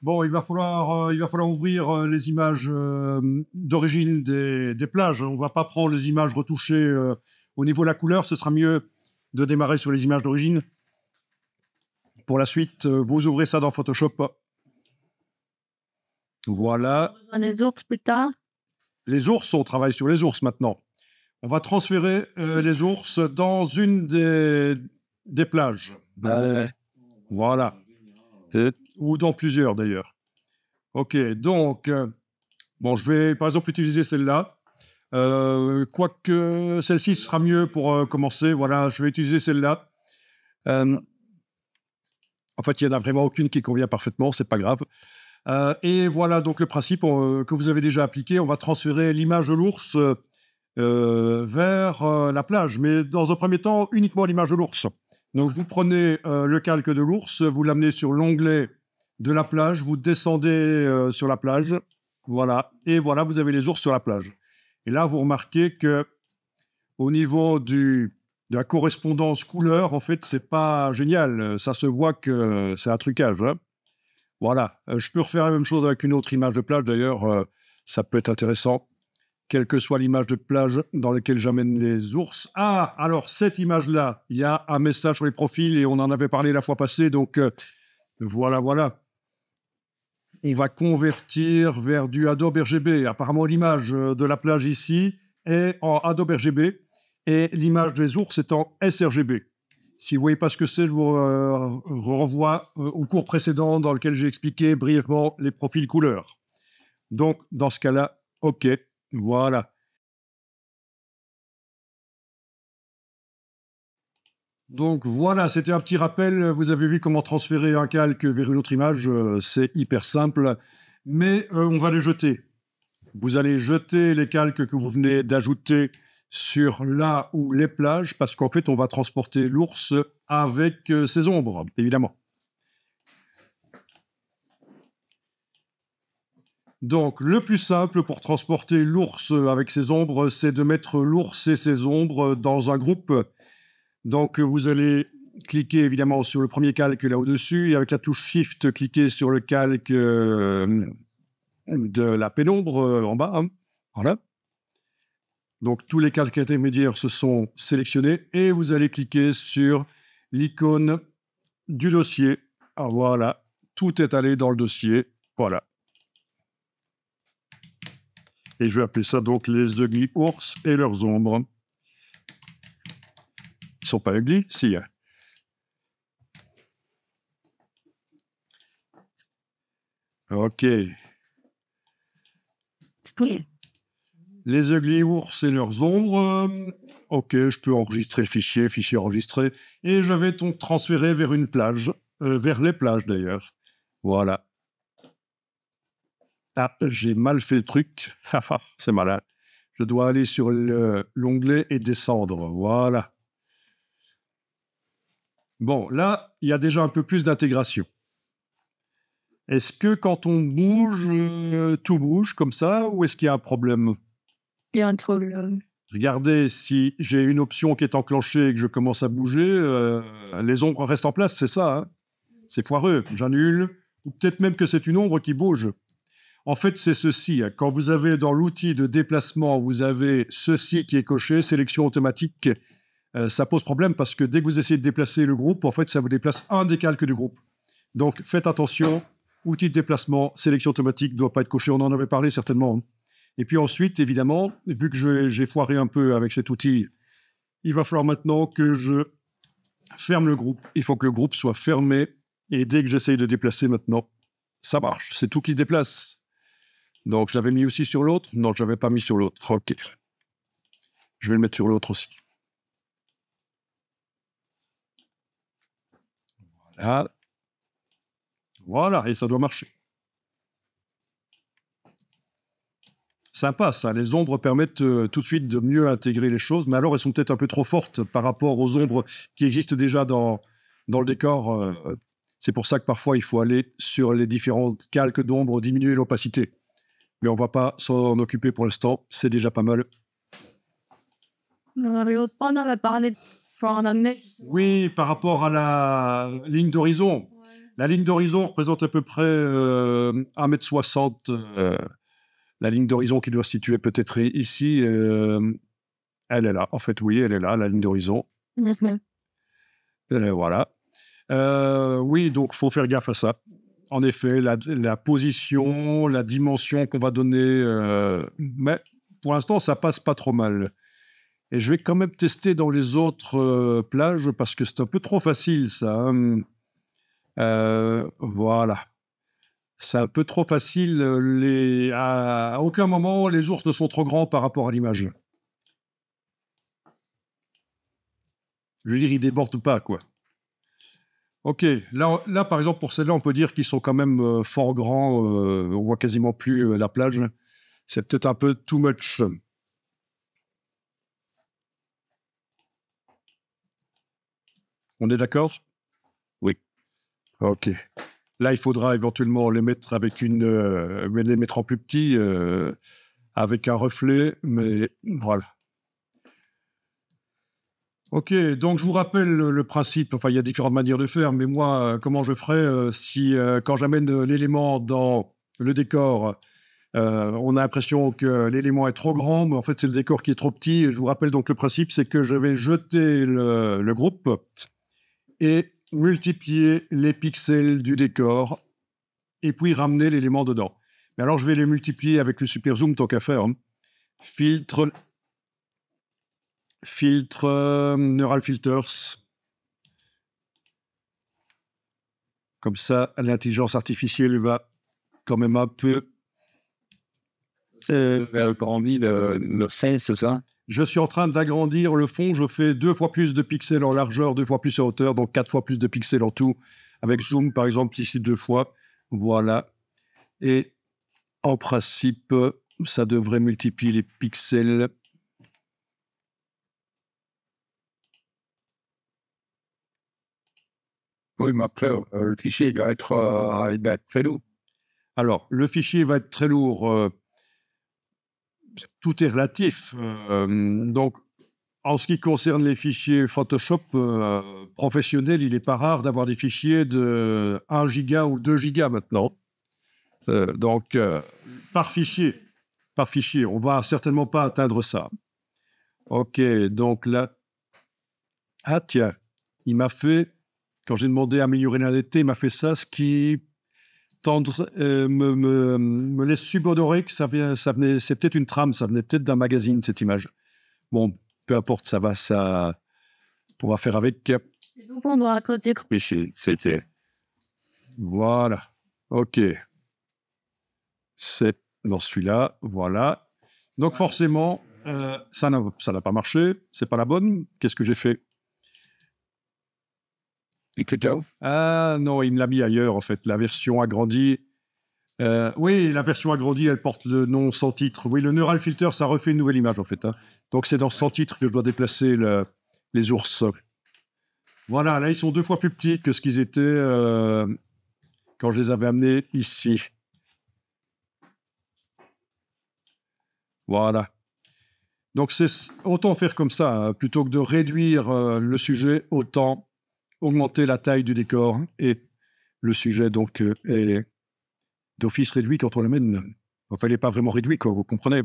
Bon, il va falloir ouvrir les images d'origine des plages. On va pas prendre les images retouchées au niveau de la couleur. Ce sera mieux de démarrer sur les images d'origine. Pour la suite, vous ouvrez ça dans Photoshop. Voilà. Les ours plus tard. Les ours, on travaille sur les ours maintenant. On va transférer les ours dans une des plages. Voilà. Ou dans plusieurs d'ailleurs. Ok, donc, bon, je vais par exemple utiliser celle-là. Quoique celle-ci sera mieux pour commencer. Voilà, je vais utiliser celle-là. En fait, il n'y en a vraiment aucune qui convient parfaitement, c'est pas grave. Et voilà donc le principe que vous avez déjà appliqué. On va transférer l'image de l'ours vers la plage, mais dans un premier temps, uniquement l'image de l'ours. Donc, vous prenez le calque de l'ours, vous l'amenez sur l'onglet de la plage, vous descendez sur la plage, voilà, et voilà, vous avez les ours sur la plage. Et là, vous remarquez que au niveau de la correspondance couleur, en fait, c'est pas génial. Ça se voit que c'est un trucage, hein. Voilà. Je peux refaire la même chose avec une autre image de plage, d'ailleurs, ça peut être intéressant. Quelle que soit l'image de plage dans laquelle j'amène les ours. Ah, alors cette image-là, il y a un message sur les profils et on en avait parlé la fois passée, donc voilà. On va convertir vers du Adobe RGB. Apparemment, l'image de la plage ici est en Adobe RGB et l'image des ours est en sRGB. Si vous ne voyez pas ce que c'est, je vous renvoie au cours précédent dans lequel j'ai expliqué brièvement les profils couleurs. Donc, dans ce cas-là, OK. Voilà. Donc voilà, c'était un petit rappel. Vous avez vu comment transférer un calque vers une autre image. C'est hyper simple. Mais on va les jeter. Vous allez jeter les calques que vous venez d'ajouter sur là ou les plages, parce qu'en fait, on va transporter l'ours avec ses ombres, évidemment. Donc, le plus simple pour transporter l'ours avec ses ombres, c'est de mettre l'ours et ses ombres dans un groupe. Donc, vous allez cliquer évidemment sur le premier calque là au-dessus et avec la touche Shift, cliquer sur le calque de la pénombre en bas. Hein. Voilà. Donc, tous les calques intermédiaires se sont sélectionnés et vous allez cliquer sur l'icône du dossier. Ah, voilà. Tout est allé dans le dossier. Voilà. Et je vais appeler ça donc les ugly ours et leurs ombres. Ils sont pas ugly? Si. Hein. Ok. Oui. Les ugly ours et leurs ombres. Ok, je peux enregistrer le fichier enregistré. Et je vais donc transférer vers une plage. Vers les plages d'ailleurs. Voilà. Ah, j'ai mal fait le truc. C'est malin. Je dois aller sur l'onglet et descendre. Voilà. Bon, là, il y a déjà un peu plus d'intégration. Est-ce que quand on bouge, tout bouge comme ça, ou est-ce qu'il y a un problème? Il y a un problème. Regardez, si j'ai une option qui est enclenchée et que je commence à bouger, les ombres restent en place, c'est ça, hein? C'est foireux, j'annule, ou peut-être même que c'est une ombre qui bouge. En fait, c'est ceci, hein. Quand vous avez dans l'outil de déplacement, vous avez ceci qui est coché, sélection automatique, ça pose problème parce que dès que vous essayez de déplacer le groupe, en fait, ça vous déplace un des calques du groupe. Donc, faites attention, outil de déplacement, sélection automatique ne doit pas être coché, on en avait parlé certainement. Hein. Et puis ensuite, évidemment, vu que j'ai foiré un peu avec cet outil, il va falloir maintenant que je ferme le groupe. Il faut que le groupe soit fermé. Et dès que j'essaye de déplacer maintenant, ça marche. C'est tout qui se déplace. Donc, je l'avais mis aussi sur l'autre. Non, je l'avais pas mis sur l'autre. OK. Je vais le mettre sur l'autre aussi. Voilà. Voilà, et ça doit marcher. Sympa, ça. Les ombres permettent tout de suite de mieux intégrer les choses, mais alors elles sont peut-être un peu trop fortes par rapport aux ombres qui existent déjà dans le décor. C'est pour ça que parfois il faut aller sur les différents calques d'ombres, diminuer l'opacité. Mais on ne va pas s'en occuper pour l'instant, c'est déjà pas mal. On avait parlé de faire un amener. Oui, par rapport à la ligne d'horizon. La ligne d'horizon représente à peu près 1,60 m. La ligne d'horizon qui doit se situer peut-être ici, elle est là. En fait, oui, elle est là, la ligne d'horizon. Voilà. Oui, donc il faut faire gaffe à ça. En effet, la position, la dimension qu'on va donner, mais pour l'instant, ça passe pas trop mal. Et je vais quand même tester dans les autres plages parce que c'est un peu trop facile, ça. Hein. Voilà. C'est un peu trop facile. À aucun moment, les ours ne sont trop grands par rapport à l'image. Je veux dire, ils débordent pas, quoi. Ok, là, par exemple, pour celle-là, on peut dire qu'ils sont quand même fort grands. On voit quasiment plus la plage. C'est peut-être un peu too much. On est d'accord? Oui. Ok. Là, il faudra éventuellement les mettre avec les mettre en plus petit, avec un reflet, mais voilà. Ok, donc je vous rappelle le principe. Enfin, il y a différentes manières de faire, mais moi, comment je ferais si, quand j'amène l'élément dans le décor, on a l'impression que l'élément est trop grand, mais en fait, c'est le décor qui est trop petit. Je vous rappelle donc le principe, c'est que je vais jeter le groupe et multiplier les pixels du décor et puis ramener l'élément dedans. Mais alors, je vais les multiplier avec le super zoom, tant qu'à faire. Hein. Filtre, Neural Filters. Comme ça, l'intelligence artificielle va quand même un peu... Agrandi le fond, c'est ça? Je suis en train d'agrandir le fond. Je fais 2 fois plus de pixels en largeur, 2 fois plus en hauteur, donc 4 fois plus de pixels en tout. Avec zoom, par exemple, ici 2 fois. Voilà. Et en principe, ça devrait multiplier les pixels. Oui, mais après, le fichier il va être très lourd. Alors, le fichier va être très lourd. Tout est relatif. Donc, en ce qui concerne les fichiers Photoshop professionnels, il n'est pas rare d'avoir des fichiers de 1 giga ou 2 gigas maintenant. Donc, par fichier, on va certainement pas atteindre ça. Ok, donc là... Ah tiens, il m'a fait, quand j'ai demandé à améliorer la netteté, il m'a fait ça, ce qui me laisse subodorer que c'est peut-être une trame, ça venait peut-être d'un magazine, cette image. Bon, peu importe, ça va, on va faire avec. Donc, on doit dire. C'était. Voilà, ok. C'est dans celui-là, voilà. Donc forcément, ça n'a pas marché, c'est pas la bonne. Qu'est-ce que j'ai fait? Ah non, il me l'a mis ailleurs, en fait. La version agrandie. Oui, la version agrandie, elle porte le nom sans titre. Oui, le Neural Filter, ça refait une nouvelle image, en fait. Hein. Donc, c'est dans sans titre que je dois déplacer les ours. Voilà, là, ils sont 2 fois plus petits que ce qu'ils étaient quand je les avais amenés ici. Voilà. Donc, autant faire comme ça, hein, plutôt que de réduire le sujet, autant augmenter la taille du décor et le sujet, donc, est d'office réduit quand on l'amène. Enfin, il n'est pas vraiment réduit, quoi, vous comprenez.